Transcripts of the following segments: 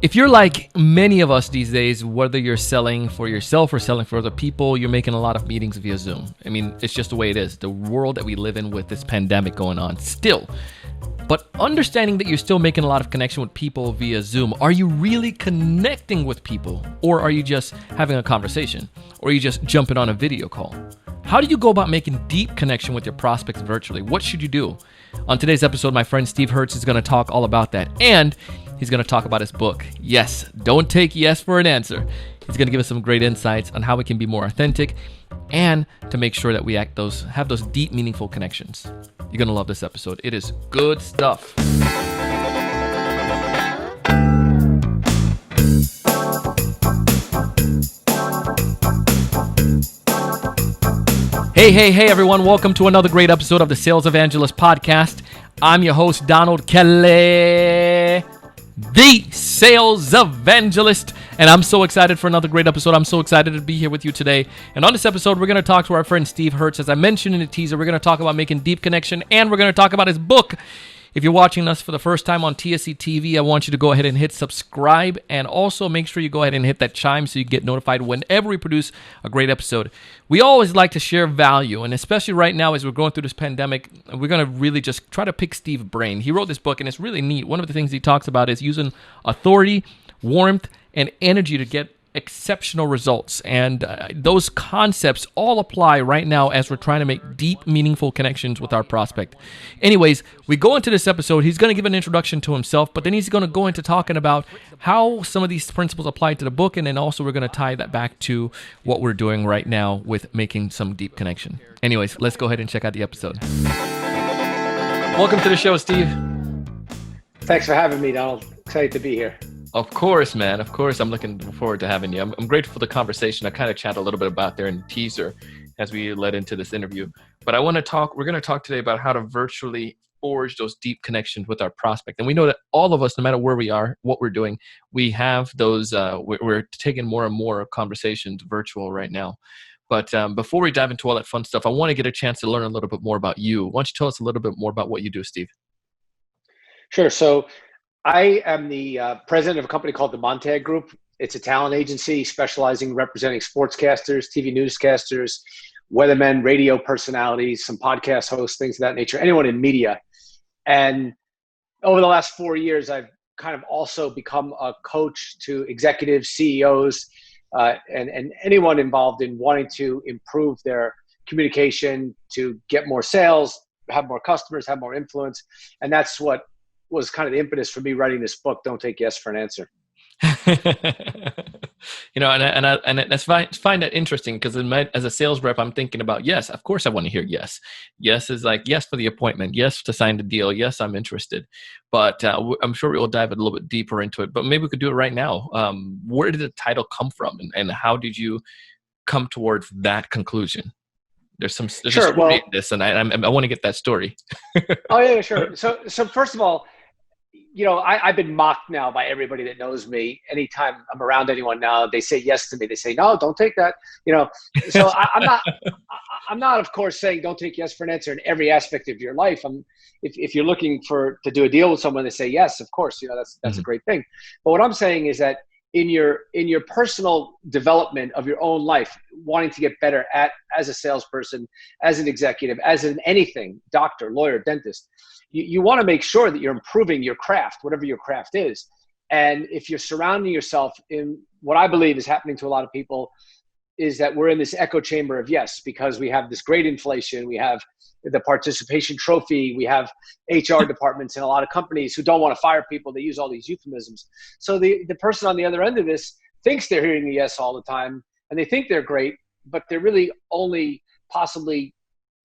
If you're like many of us these days, whether you're selling for yourself or selling for other people, you're making a lot of meetings via Zoom. I mean, it's just the way it is. The world that we live in with this pandemic going on still. But understanding that you're still making a lot of connection with people via Zoom, are you really connecting with people? Or are you just having a conversation? Or are you just jumping on a video call? How do you go about making deep connection with your prospects virtually? What should you do? On today's episode, my friend Steve Herz is going to talk all about that. And he's going to talk about his book. Yes, don't take yes for an answer. He's going to give us some great insights on how we can be more authentic and to make sure that we have those deep, meaningful connections. You're going to love this episode. It is good stuff. Hey, everyone. Welcome to another great episode of the Sales Evangelist Podcast. I'm your host, Donald Kelly, the Sales Evangelist, and I'm so excited for another great episode. I'm so excited to be here with you today. And on this episode, we're going to talk to our friend Steve Herz. As I mentioned in the teaser, we're going to talk about making deep connection, and we're going to talk about his book. If you're watching us for the first time on TSE TV, I want you to go ahead and hit subscribe, and also make sure you go ahead and hit that chime so you get notified whenever we produce a great episode. We always like to share value, and especially right now as we're going through this pandemic, we're going to really just try to pick Steve's brain. He wrote this book, and it's really neat. One of the things he talks about is using authority, warmth, and energy to get exceptional results. And those concepts all apply right now as we're trying to make deep, meaningful connections with our prospect. Anyways, we go into this episode. He's going to give an introduction to himself, but then he's going to go into talking about how some of these principles apply to the book, and then also we're going to tie that back to what we're doing right now with making some deep connection. Anyways, let's go ahead and check out the episode. Welcome to the show, Steve. Thanks for having me, Donald. Excited to be here. Of course, man. Of course, I'm looking forward to having you. I'm grateful for the conversation. I kind of chatted a little bit about there in the teaser as we led into this interview. But we're going to talk today about how to virtually forge those deep connections with our prospect. And we know that all of us, no matter where we are, what we're doing, we have those, we're taking more and more conversations virtual right now. But before we dive into all that fun stuff, I want to get a chance to learn a little bit more about you. Why don't you tell us a little bit more about what you do, Steve? Sure. So I am the president of a company called the Montag Group. It's a talent agency specializing representing sportscasters, TV newscasters, weathermen, radio personalities, some podcast hosts, things of that nature, anyone in media. And over the last 4 years, I've kind of also become a coach to executives, CEOs, and anyone involved in wanting to improve their communication, to get more sales, have more customers, have more influence. And that's what was kind of the impetus for me writing this book, Don't Take Yes for an Answer. And that's find that interesting because as a sales rep, I'm thinking about, yes, of course I want to hear yes. Yes is like, yes for the appointment, yes to sign the deal, yes, I'm interested. But I'm sure we'll dive a little bit deeper into it, but maybe we could do it right now. Where did the title come from and how did you come towards that conclusion? There's a story in this, and I want to get that story. Oh yeah, sure. So first of all, I've been mocked now by everybody that knows me. Anytime I'm around anyone now, they say yes to me. They say, no, don't take that. So I'm not, of course, saying don't take yes for an answer in every aspect of your life. If you're looking to do a deal with someone, they say yes, of course, that's a great thing. But what I'm saying is that in your personal development of your own life, wanting to get better as a salesperson, as an executive, as in anything, doctor, lawyer, dentist, you want to make sure that you're improving your craft, whatever your craft is. And if you're surrounding yourself in what I believe is happening to a lot of people is that we're in this echo chamber of yes, because we have this great inflation, we have the participation trophy, we have HR departments in a lot of companies who don't want to fire people. They use all these euphemisms. So the person on the other end of this thinks they're hearing the yes all the time, and they think they're great, but they're really only possibly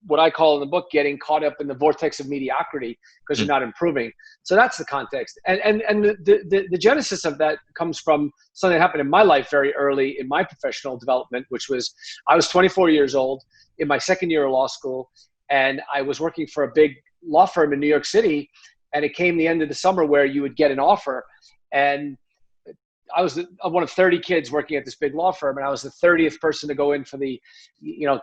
what I call in the book, getting caught up in the vortex of mediocrity because you're not improving. So that's the context. And the genesis of that comes from something that happened in my life very early in my professional development, which was I was 24 years old in my second year of law school, and I was working for a big law firm in New York City, and it came the end of the summer where you would get an offer. And I was one of 30 kids working at this big law firm, and I was the 30th person to go in for the,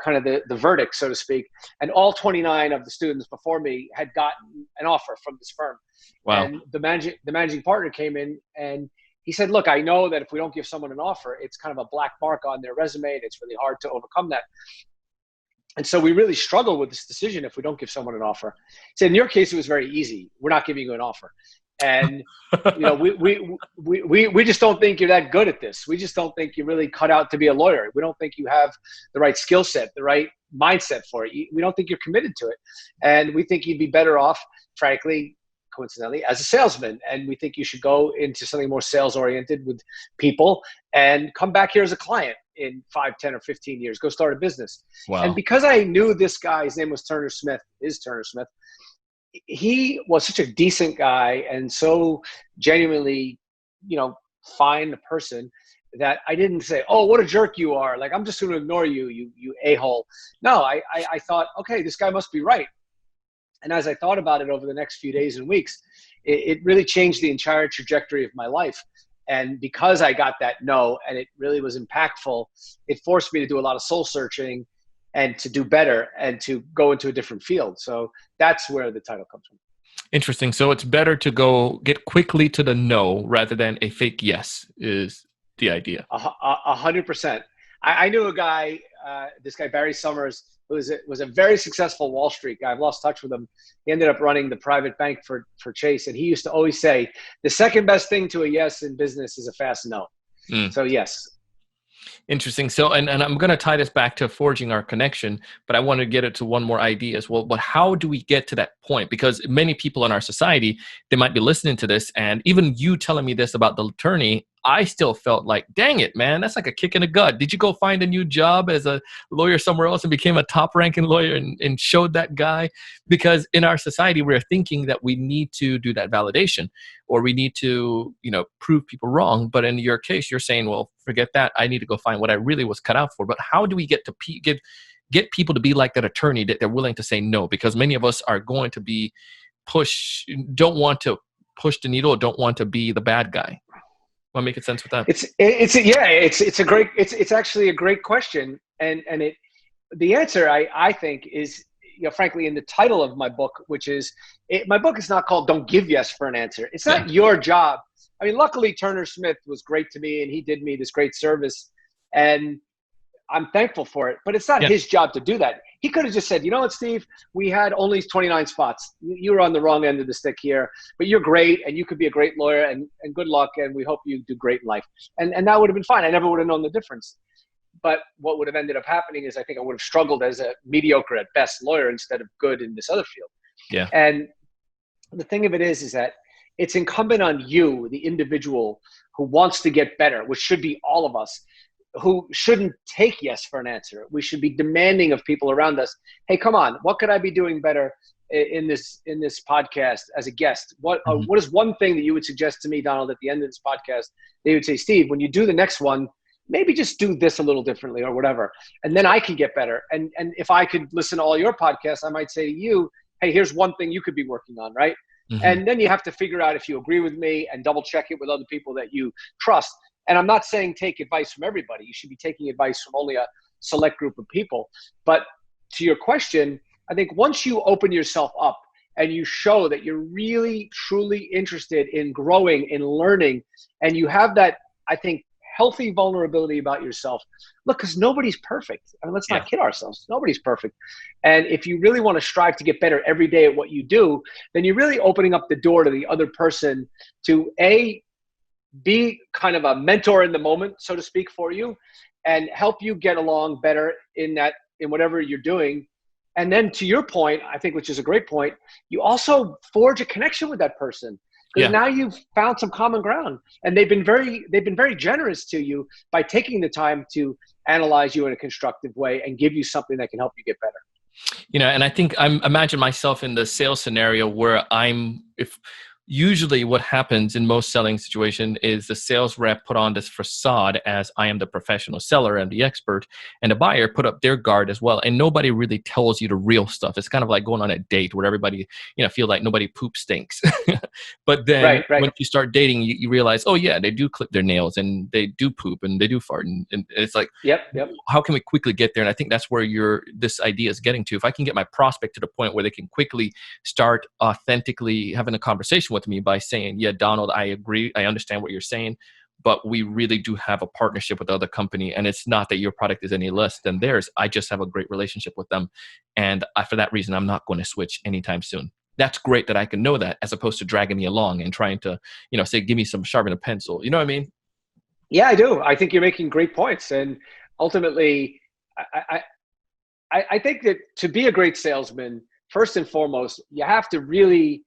kind of the verdict, so to speak. And all 29 of the students before me had gotten an offer from this firm. Wow. And the managing partner came in, and he said, look, I know that if we don't give someone an offer, it's kind of a black mark on their resume, and it's really hard to overcome that. And so we really struggle with this decision if we don't give someone an offer. So in your case, it was very easy. We're not giving you an offer. And we just don't think you're that good at this. We just don't think you're really cut out to be a lawyer. We don't think you have the right skill set, the right mindset for it. We don't think you're committed to it. And we think you'd be better off, frankly, coincidentally, as a salesman. And we think you should go into something more sales oriented with people and come back here as a client in 5, 10, or 15 years, go start a business. Wow. And because I knew this guy, his name was Turner Smith, he was such a decent guy and so genuinely, fine a person that I didn't say, oh, what a jerk you are. Like, I'm just going to ignore you, you a-hole. No, I thought, okay, this guy must be right. And as I thought about it over the next few days and weeks, it really changed the entire trajectory of my life. And because I got that no, and it really was impactful, it forced me to do a lot of soul searching and to do better and to go into a different field. So that's where the title comes from. Interesting. So it's better to go get quickly to the no rather than a fake yes is the idea. 100%. I knew a guy, this guy, Barry Summers, who was a very successful Wall Street guy. I've lost touch with him. He ended up running the private bank for Chase. And he used to always say, the second best thing to a yes in business is a fast no. So yes. Interesting. So, and I'm going to tie this back to forging our connection, but I want to get it to one more idea as well. But how do we get to that point? Because many people in our society, they might be listening to this, and even you telling me this about the attorney, I still felt like, dang it, man, that's like a kick in the gut. Did you go find a new job as a lawyer somewhere else and became a top ranking lawyer and showed that guy? Because in our society, we're thinking that we need to do that validation or we need to, prove people wrong. But in your case, you're saying, well, forget that. I need to go find what I really was cut out for. But how do we get to get people to be like that attorney that they're willing to say no? Because many of us are going to be don't want to push the needle, don't want to be the bad guy. Want to make sense with that? It's actually a great question, and the answer I think is, frankly, in the title of my book, which is my book is not called "Don't Give Yes for an Answer." It's not your job. I mean, luckily Turner Smith was great to me, and he did me this great service, and I'm thankful for it. But it's not his job to do that. He could have just said, you know what, Steve, we had only 29 spots. You were on the wrong end of the stick here, but you're great and you could be a great lawyer and good luck. And we hope you do great in life. And that would have been fine. I never would have known the difference. But what would have ended up happening is I think I would have struggled as a mediocre at best lawyer instead of good in this other field. Yeah. And the thing of it is that it's incumbent on you, the individual who wants to get better, which should be all of us, who shouldn't take yes for an answer. We should be demanding of people around us, hey, come on, what could I be doing better in this podcast as a guest? What is one thing that you would suggest to me, Donald, at the end of this podcast? They would say, Steve, when you do the next one, maybe just do this a little differently or whatever. And then I can get better. And if I could listen to all your podcasts, I might say to you, hey, here's one thing you could be working on, right? And then you have to figure out if you agree with me and double check it with other people that you trust. And I'm not saying take advice from everybody. You should be taking advice from only a select group of people. But to your question, I think once you open yourself up and you show that you're really, truly interested in growing, in learning, and you have that, I think, healthy vulnerability about yourself. Look, because nobody's perfect. I mean, let's not kid ourselves. Nobody's perfect. And if you really want to strive to get better every day at what you do, then you're really opening up the door to the other person to be kind of a mentor in the moment, so to speak, for you and help you get along better in whatever you're doing. And then to your point, I think, which is a great point, you also forge a connection with that person because now you've found some common ground and they've been very generous to you by taking the time to analyze you in a constructive way and give you something that can help you get better. And I think I imagine myself in the sales scenario where usually what happens in most selling situation is the sales rep put on this facade as I am the professional seller and the expert, and the buyer put up their guard as well. And nobody really tells you the real stuff. It's kind of like going on a date where everybody, feel like nobody poop stinks. But then when you start dating, you realize, oh yeah, they do clip their nails and they do poop and they do fart. And it's like, how can we quickly get there? And I think that's where this idea is getting to. If I can get my prospect to the point where they can quickly start authentically having a conversation with me by saying, yeah, Donald, I agree. I understand what you're saying. but we really do have a partnership with the other company. And it's not that your product is any less than theirs. I just have a great relationship with them. And for that reason, I'm not going to switch anytime soon. That's great that I can know that, as opposed to dragging me along and trying to, say, give me some sharpen a pencil. You know what I mean? Yeah, I do. I think you're making great points. And ultimately, I think that to be a great salesman, first and foremost, you have to really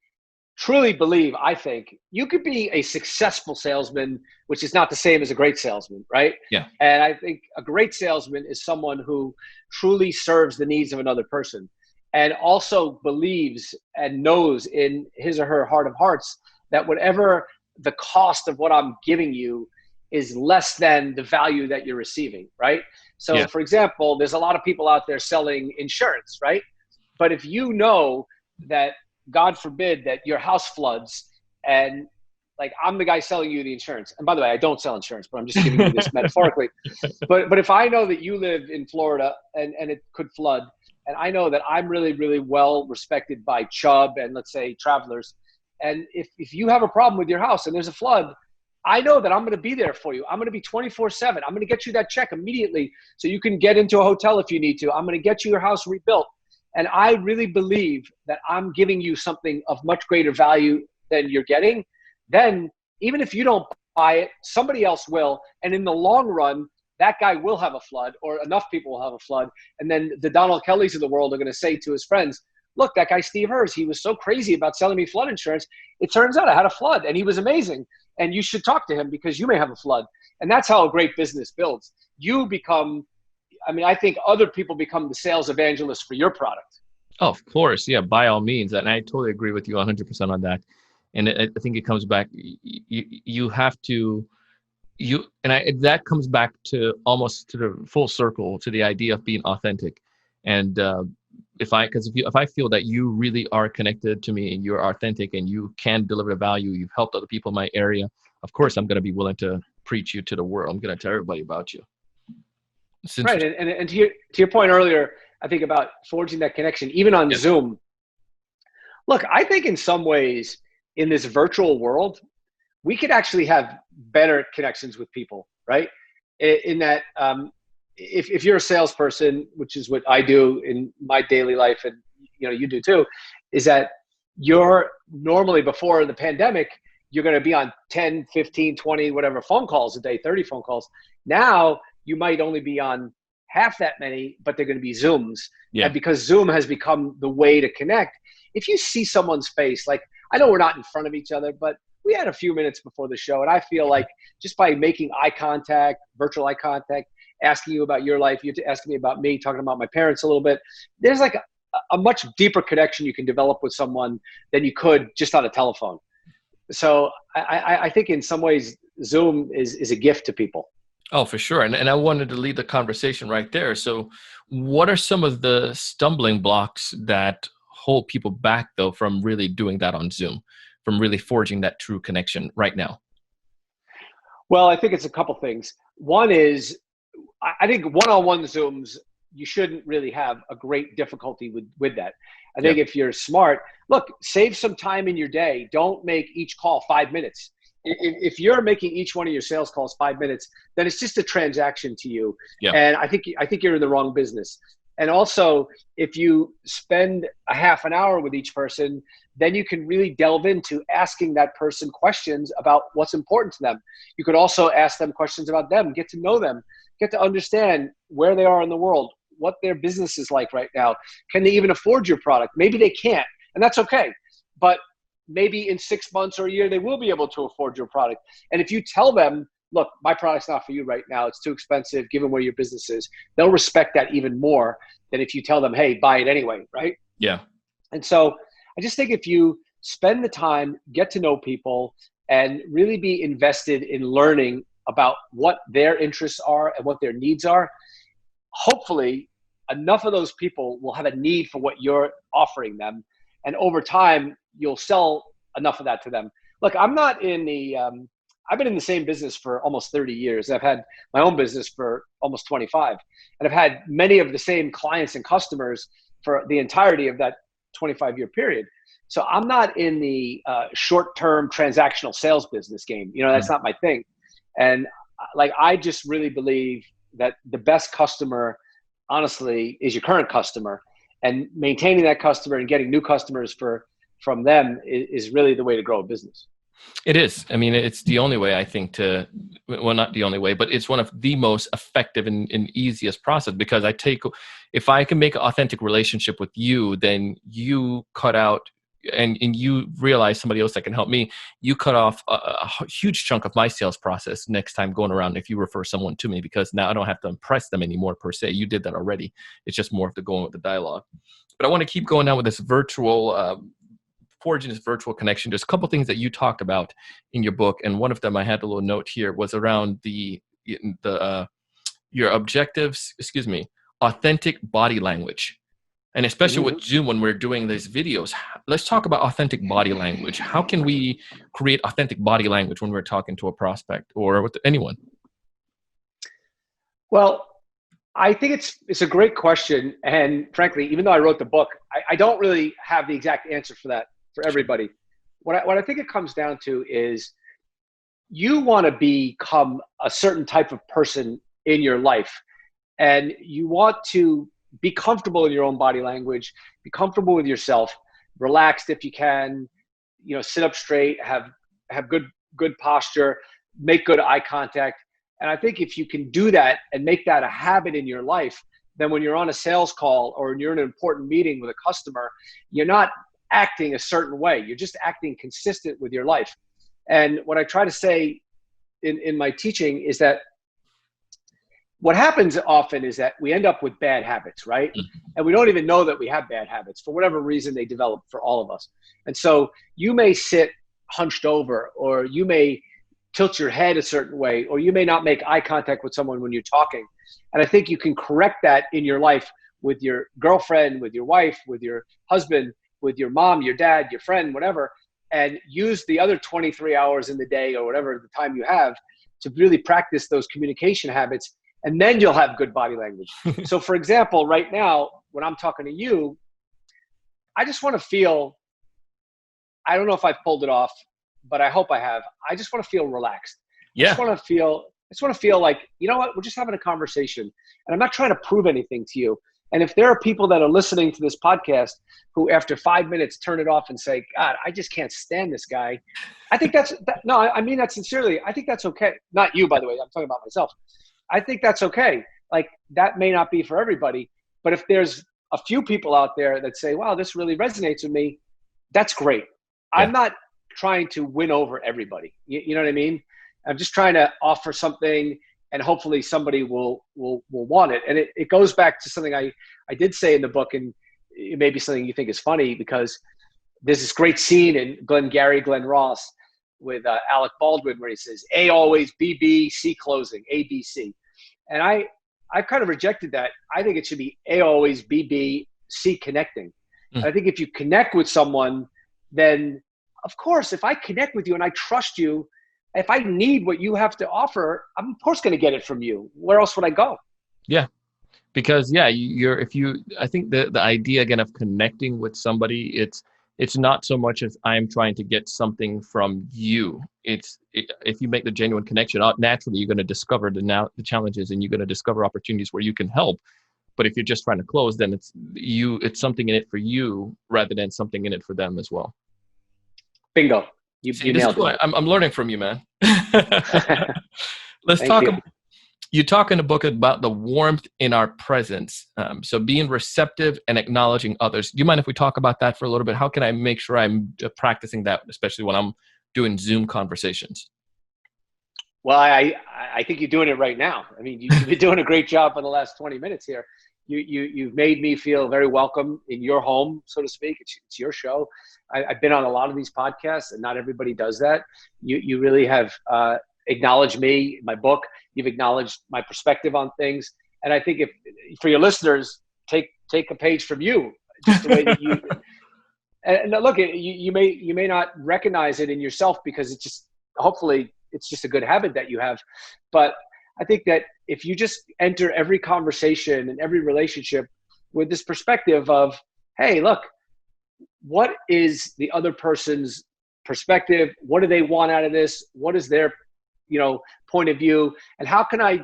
truly believe, I think, you could be a successful salesman, which is not the same as a great salesman, right? Yeah. And I think a great salesman is someone who truly serves the needs of another person and also believes and knows in his or her heart of hearts that whatever the cost of what I'm giving you is less than the value that you're receiving, right? So, Yeah. for example, there's a lot of people out there selling insurance, right? But if you know that, God forbid, that your house floods and like I'm the guy selling you the insurance. And by the way, I don't sell insurance, but I'm just giving you this metaphorically. But if I know that you live in Florida and it could flood, and I know that I'm really, really well respected by Chubb and let's say Travelers, and if you have a problem with your house and there's a flood, I know that I'm going to be there for you. I'm going to be 24/7. I'm going to get you that check immediately so you can get into a hotel if you need to. I'm going to get you your house rebuilt. And I really believe that I'm giving you something of much greater value than you're getting. Then even if you don't buy it, somebody else will. And in the long run, that guy will have a flood, or enough people will have a flood. And then the Donald Kellys of the world are going to say to his friends, look, that guy Steve Herz, he was so crazy about selling me flood insurance. It turns out I had a flood and he was amazing. And you should talk to him because you may have a flood. And that's how a great business builds. I think other people become the sales evangelists for your product. Oh, of course. Yeah, by all means. And I totally agree with you 100% on that. And I think it comes back, you have to, that comes back to almost to the full circle to the idea of being authentic. And if I feel that you really are connected to me and you're authentic and you can deliver the value, you've helped other people in my area, of course, I'm going to be willing to preach you to the world. I'm going to tell everybody about you. Right. And to your point earlier, I think about forging that connection, even on Zoom. Look, I think in some ways in this virtual world, we could actually have better connections with people, right? In that, if you're a salesperson, which is what I do in my daily life, and you do too, is that you're normally, before the pandemic, you're going to be on 10, 15, 20, whatever phone calls a day, 30 phone calls. Now you might only be on half that many, but they're going to be Zooms. Yeah. And because Zoom has become the way to connect, if you see someone's face, like I know we're not in front of each other, but we had a few minutes before the show. And I feel like just by making eye contact, virtual eye contact, asking you about your life, you're asking me about me, talking about my parents a little bit, there's like a much deeper connection you can develop with someone than you could just on a telephone. So I think in some ways, Zoom is a gift to people. Oh, for sure. And I wanted to lead the conversation right there. So what are some of the stumbling blocks that hold people back, though, from really doing that on Zoom, from really forging that true connection right now? Well, I think it's a couple things. One is, I think one-on-one Zooms, you shouldn't really have a great difficulty with that. I think if you're smart, look, save some time in your day. Don't make each call 5 minutes. If you're making each one of your sales calls 5 minutes, then it's just a transaction to you. Yeah. And I think you're in the wrong business. And also, if you spend a half an hour with each person, then you can really delve into asking that person questions about what's important to them. You could also ask them questions about them, get to know them, get to understand where they are in the world, what their business is like right now. Can they even afford your product? Maybe they can't, and that's okay. But maybe in 6 months or a year, they will be able to afford your product. And if you tell them, look, my product's not for you right now, it's too expensive given where your business is, they'll respect that even more than if you tell them, hey, buy it anyway, right? Yeah. And so I just think if you spend the time, get to know people, and really be invested in learning about what their interests are and what their needs are, hopefully enough of those people will have a need for what you're offering them. And over time, you'll sell enough of that to them. Look, I'm not in the, I've been in the same business for almost 30 years. I've had my own business for almost 25. And I've had many of the same clients and customers for the entirety of that 25-year period. So I'm not in the short-term transactional sales business game. That's not my thing. And like, I just really believe that the best customer, honestly, is your current customer, and maintaining that customer and getting new customers from them is really the way to grow a business. It is. I mean, it's the only way, I think, well, not the only way, but it's one of the most effective and easiest process, because if I can make an authentic relationship with you, then you cut out, and you realize somebody else that can help me, you cut off a huge chunk of my sales process next time going around if you refer someone to me, because now I don't have to impress them anymore per se. You did that already. It's just more of the going with the dialogue. But I want to keep going now with this forging this virtual connection. There's a couple things that you talked about in your book, and one of them I had a little note here was around your objectives. Authentic body language, and especially with Zoom when we're doing these videos. Let's talk about authentic body language. How can we create authentic body language when we're talking to a prospect or with anyone? Well, I think it's a great question, and frankly, even though I wrote the book, I don't really have the exact answer for that for everybody. What I think it comes down to is, you want to become a certain type of person in your life, and you want to be comfortable in your own body language, be comfortable with yourself, relaxed if you can, sit up straight, have good posture, make good eye contact. And I think if you can do that and make that a habit in your life, then when you're on a sales call or you're in an important meeting with a customer, you're not acting a certain way. You're just acting consistent with your life. And what I try to say in my teaching is that what happens often is that we end up with bad habits, right? And we don't even know that we have bad habits. For whatever reason, they develop for all of us. And so you may sit hunched over, or you may tilt your head a certain way, or you may not make eye contact with someone when you're talking. And I think you can correct that in your life with your girlfriend, with your wife, with your husband, with your mom, your dad, your friend, whatever, and use the other 23 hours in the day or whatever the time you have to really practice those communication habits. And then you'll have good body language. So for example, right now, when I'm talking to you, I just want to feel, I don't know if I've pulled it off, but I hope I have. I just want to feel relaxed. Yeah. I just want to feel like, you know what, we're just having a conversation, and I'm not trying to prove anything to you. And if there are people that are listening to this podcast who after 5 minutes turn it off and say, God, I just can't stand this guy, I think no, I mean that sincerely. I think that's okay. Not you, by the way. I'm talking about myself. I think that's okay. Like, that may not be for everybody, but if there's a few people out there that say, wow, this really resonates with me, that's great. Yeah. I'm not trying to win over everybody. You know what I mean? I'm just trying to offer something, and hopefully somebody will want it. And it goes back to something I did say in the book, and it may be something you think is funny, because there's this great scene in Glenn Ross with Alec Baldwin where he says, A always, B, B, C closing, A, B, C. And I've kind of rejected that. I think it should be A always, B, B, C connecting. I think if you connect with someone, then of course, if I connect with you and I trust you, if I need what you have to offer, I'm of course going to get it from you. Where else would I go? Yeah. Because I think the idea again of connecting with somebody, it's not so much as I'm trying to get something from you. If you make the genuine connection, naturally you're going to discover the challenges, and you're going to discover opportunities where you can help. But if you're just trying to close, then it's something in it for you rather than something in it for them as well. Bingo. You nailed it. I'm learning from you, man. Let's talk. You talk in the book about the warmth in our presence. So being receptive and acknowledging others. Do you mind if we talk about that for a little bit? How can I make sure I'm practicing that, especially when I'm doing Zoom conversations? Well, I think you're doing it right now. I mean, you've been doing a great job for the last 20 minutes here. You've made me feel very welcome in your home, so to speak. It's your show. I've been on a lot of these podcasts, and not everybody does that. You really have acknowledged me, my book. You've acknowledged my perspective on things. And I think if for your listeners, take a page from you, just the way that you. And look, you may not recognize it in yourself, because it's just, hopefully it's just a good habit that you have. But I think that if you just enter every conversation and every relationship with this perspective of, hey, look, what is the other person's perspective? What do they want out of this? What is their point of view, and how can I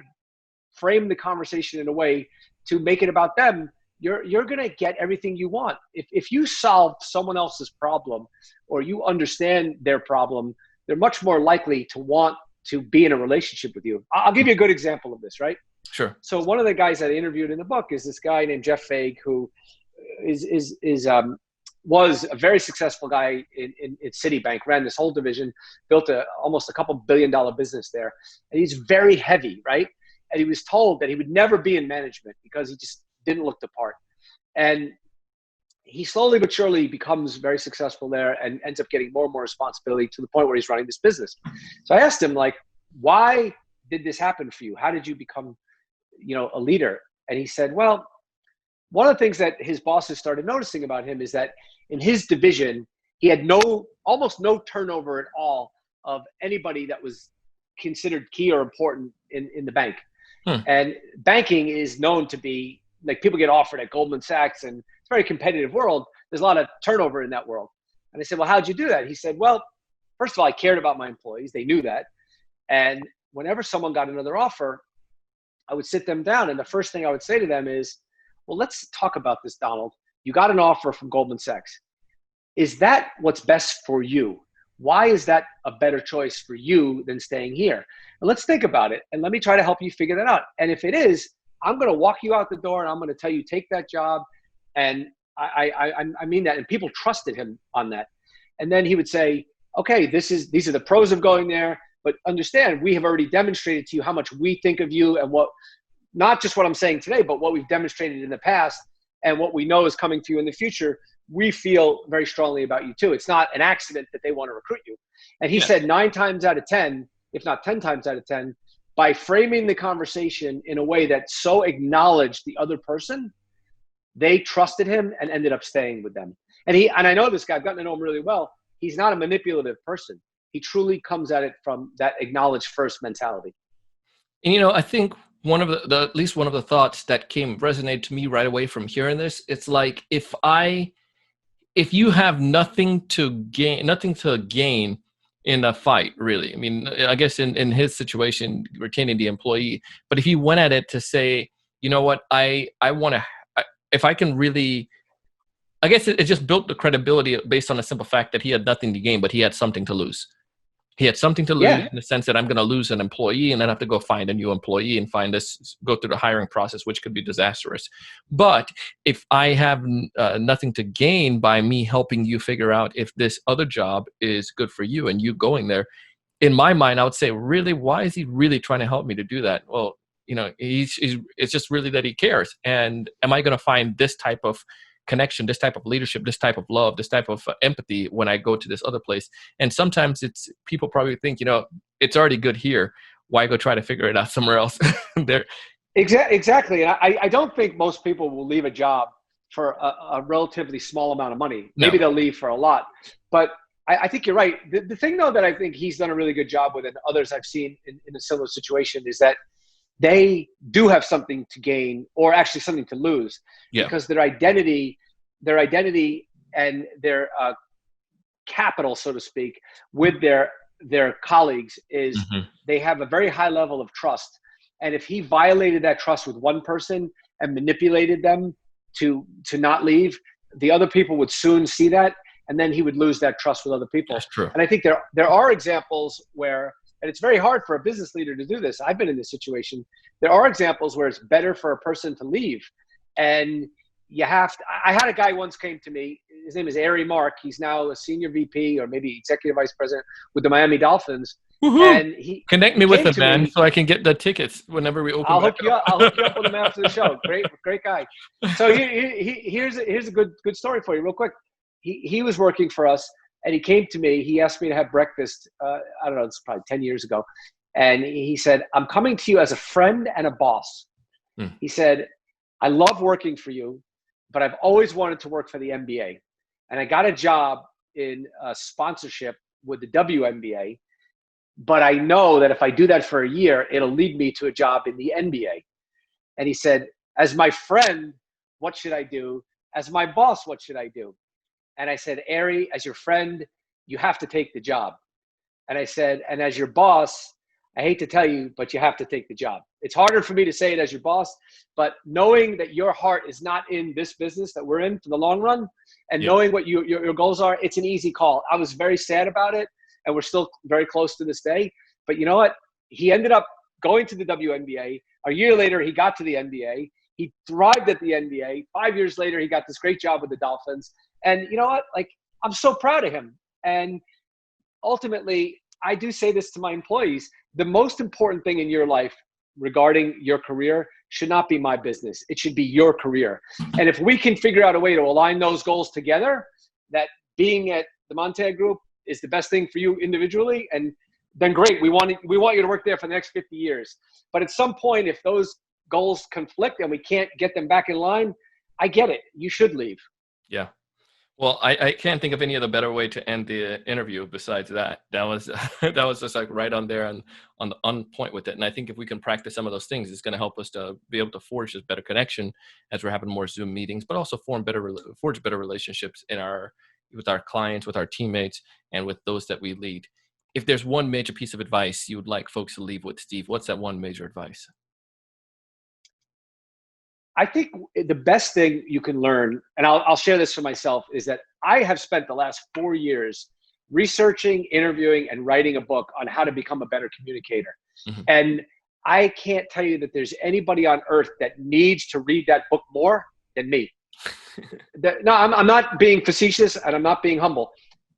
frame the conversation in a way to make it about them, you're going to get everything you want. If you solve someone else's problem or you understand their problem, they're much more likely to want to be in a relationship with you. I'll give you a good example of this, right? Sure. So one of the guys that I interviewed in the book is this guy named Jeff Fag, who was a very successful guy in Citibank, ran this whole division, built almost a couple $1 billion business there. And he's very heavy, right? And he was told that he would never be in management because he just didn't look the part. And he slowly but surely becomes very successful there and ends up getting more and more responsibility to the point where he's running this business. So I asked him, like, why did this happen for you? How did you become, a leader? And he said, well, one of the things that his bosses started noticing about him is that in his division, he had almost no turnover at all of anybody that was considered key or important in the bank. And banking is known to be, like, people get offered at Goldman Sachs, and it's a very competitive world. There's a lot of turnover in that world. And I said, well, how'd you do that? He said, well, first of all, I cared about my employees. They knew that. And whenever someone got another offer, I would sit them down. And the first thing I would say to them is, well, let's talk about this, Donald. You got an offer from Goldman Sachs. Is that what's best for you? Why is that a better choice for you than staying here? And let's think about it. And let me try to help you figure that out. And if it is, I'm going to walk you out the door and I'm going to tell you, take that job. And I mean that. And people trusted him on that. And then he would say, okay, these are the pros of going there, but understand, we have already demonstrated to you how much we think of you and not just what I'm saying today, but what we've demonstrated in the past and what we know is coming to you in the future. We feel very strongly about you too. It's not an accident that they want to recruit you. And he said 9 times out of 10, if not 10 times out of 10, by framing the conversation in a way that so acknowledged the other person, they trusted him and ended up staying with them. And I know this guy, I've gotten to know him really well. He's not a manipulative person. He truly comes at it from that acknowledge first mentality. And, I think one of at least one of the thoughts that resonated to me right away from hearing this, it's like, if you have nothing to gain in a fight, really. I mean, I guess in his situation, retaining the employee, but if he went at it to say, you know what, I want to, if I can really, I guess it just built the credibility based on the simple fact that he had nothing to gain, but he had something to lose. He had something to lose in the sense that I'm going to lose an employee and then have to go find a new employee and go through the hiring process, which could be disastrous. But if I have nothing to gain by me helping you figure out if this other job is good for you and you going there, in my mind, I would say, really, why is he really trying to help me to do that? Well, it's just really that he cares. And am I going to find this type of connection, this type of leadership, this type of love, this type of empathy when I go to this other place? And sometimes people probably think, it's already good here. Why go try to figure it out somewhere else? Exactly. And I don't think most people will leave a job for a relatively small amount of money. Maybe they'll leave for a lot. But I think you're right. The thing, though, that I think he's done a really good job with, and others I've seen in a similar situation, is that they do have something to gain, or actually something to lose, because their identity and their capital, so to speak, with their colleagues is they have a very high level of trust. And if he violated that trust with one person and manipulated them to not leave, the other people would soon see that, and then he would lose that trust with other people. That's true. And I think there are examples where, and it's very hard for a business leader to do this. I've been in this situation. There are examples where it's better for a person to leave. And I had a guy once came to me, his name is Ari Mark. He's now a senior VP or maybe executive vice president with the Miami Dolphins. Woo-hoo. And connect me with him, man, so I can get the tickets whenever we open. I'll hook you up with him after the show. Great guy. So here's a good story for you real quick. He was working for us. And he came to me, he asked me to have breakfast, I don't know, it's probably 10 years ago. And he said, I'm coming to you as a friend and a boss. He said, I love working for you, but I've always wanted to work for the NBA. And I got a job in sponsorship with the WNBA. But I know that if I do that for a year, it'll lead me to a job in the NBA. And he said, as my friend, what should I do? As my boss, what should I do? And I said, Ari, as your friend, you have to take the job. And I said, and as your boss, I hate to tell you, but you have to take the job. It's harder for me to say it as your boss, but knowing that your heart is not in this business that we're in for the long run, and knowing what your goals are, it's an easy call. I was very sad about it, and we're still very close to this day. But you know what? He ended up going to the WNBA. A year later, he got to the NBA. He thrived at the NBA. 5 years later, he got this great job with the Dolphins. And you know what? Like, I'm so proud of him. And ultimately, I do say this to my employees, the most important thing in your life regarding your career should not be my business. It should be your career. And if we can figure out a way to align those goals together, that being at the Montag Group is the best thing for you individually, and then great. We want you to work there for the next 50 years. But at some point, if those goals conflict and we can't get them back in line, I get it. You should leave. Yeah. Well, I can't think of any other better way to end the interview besides that. That was that was just like right on there and on point with it. And I think if we can practice some of those things, it's going to help us to be able to forge this better connection as we're having more Zoom meetings, but also forge better relationships with our clients, with our teammates, and with those that we lead. If there's one major piece of advice you would like folks to leave with, Steve, what's that one major advice? I think the best thing you can learn, and I'll share this for myself, is that I have spent the last 4 years researching, interviewing, and writing a book on how to become a better communicator. Mm-hmm. And I can't tell you that there's anybody on earth that needs to read that book more than me. No, I'm not being facetious, and I'm not being humble.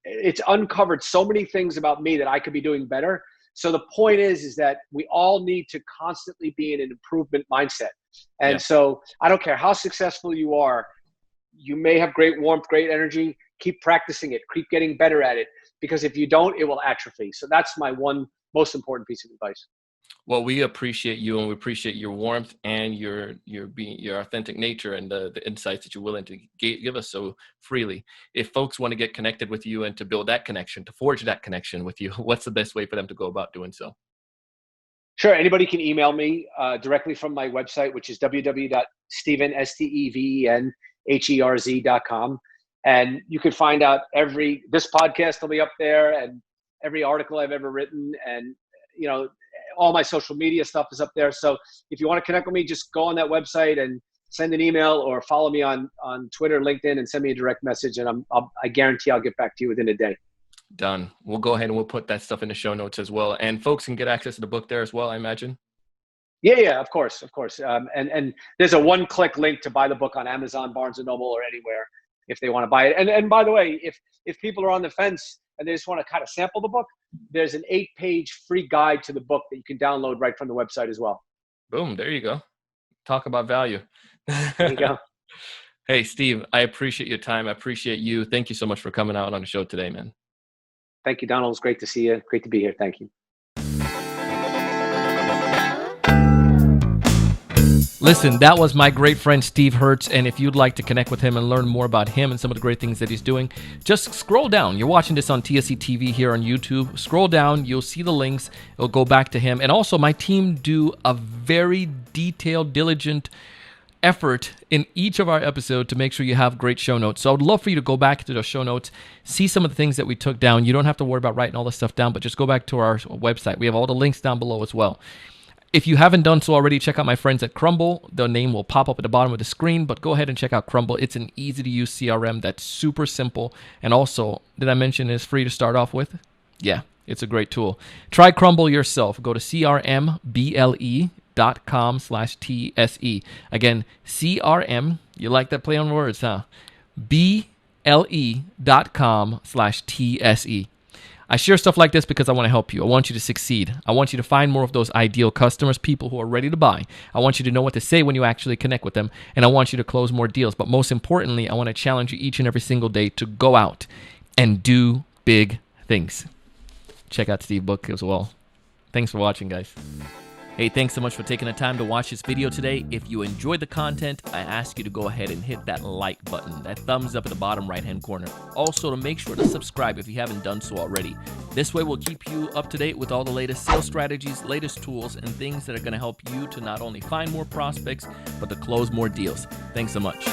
It's uncovered so many things about me that I could be doing better. So the point is that we all need to constantly be in an improvement mindset. And so I don't care how successful you are, you may have great warmth, great energy, keep practicing it, keep getting better at it, because if you don't, it will atrophy. So that's my one most important piece of advice. Well, we appreciate you, and we appreciate your warmth and your authentic nature and the insights that you're willing to give us so freely. If folks want to get connected with you and to build that connection, to forge that connection with you, what's the best way for them to go about doing so? Sure. Anybody can email me directly from my website, which is www.stevenherz.com. And you can find out this podcast will be up there, and every article I've ever written, and, you know, all my social media stuff is up there. So if you want to connect with me, just go on that website and send an email or follow me on Twitter, LinkedIn, and send me a direct message. And I guarantee I'll get back to you within a day. Done. We'll go ahead and we'll put that stuff in the show notes as well. And folks can get access to the book there as well, I imagine. Yeah, of course. And there's a one-click link to buy the book on Amazon, Barnes & Noble, or anywhere if they want to buy it. And by the way, if people are on the fence and they just want to kind of sample the book, there's an 8-page free guide to the book that you can download right from the website as well. Boom. There you go. Talk about value. There you go. Hey, Steve, I appreciate your time. I appreciate you. Thank you so much for coming out on the show today, man. Thank you, Donald. It's great to see you. Great to be here. Thank you. Listen, that was my great friend Steve Herz, and if you'd like to connect with him and learn more about him and some of the great things that he's doing, just scroll down. You're watching this on TSE TV here on YouTube. Scroll down, you'll see the links. It'll go back to him. And also, my team do a very detailed, diligent effort in each of our episodes to make sure you have great show notes. So I would love for you to go back to the show notes, see some of the things that we took down. You don't have to worry about writing all this stuff down, but just go back to our website. We have all the links down below as well. If you haven't done so already, check out my friends at Crumble. Their name will pop up at the bottom of the screen, but go ahead and check out Crumble. It's an easy-to-use CRM that's super simple. And also, did I mention it's free to start off with? Yeah, it's a great tool. Try Crumble yourself. Go to crmble.com/TSE. Again, CRM, you like that play on words, huh? BLE.com/TSE. I share stuff like this because I want to help you. I want you to succeed. I want you to find more of those ideal customers, people who are ready to buy. I want you to know what to say when you actually connect with them, and I want you to close more deals. But most importantly, I want to challenge you each and every single day to go out and do big things. Check out Steve's book as well. Thanks for watching, guys. Hey, thanks so much for taking the time to watch this video today. If you enjoyed the content, I ask you to go ahead and hit that like button, that thumbs up at the bottom right-hand corner. Also, to make sure to subscribe if you haven't done so already. This way, we'll keep you up to date with all the latest sales strategies, latest tools, and things that are going to help you to not only find more prospects, but to close more deals. Thanks so much.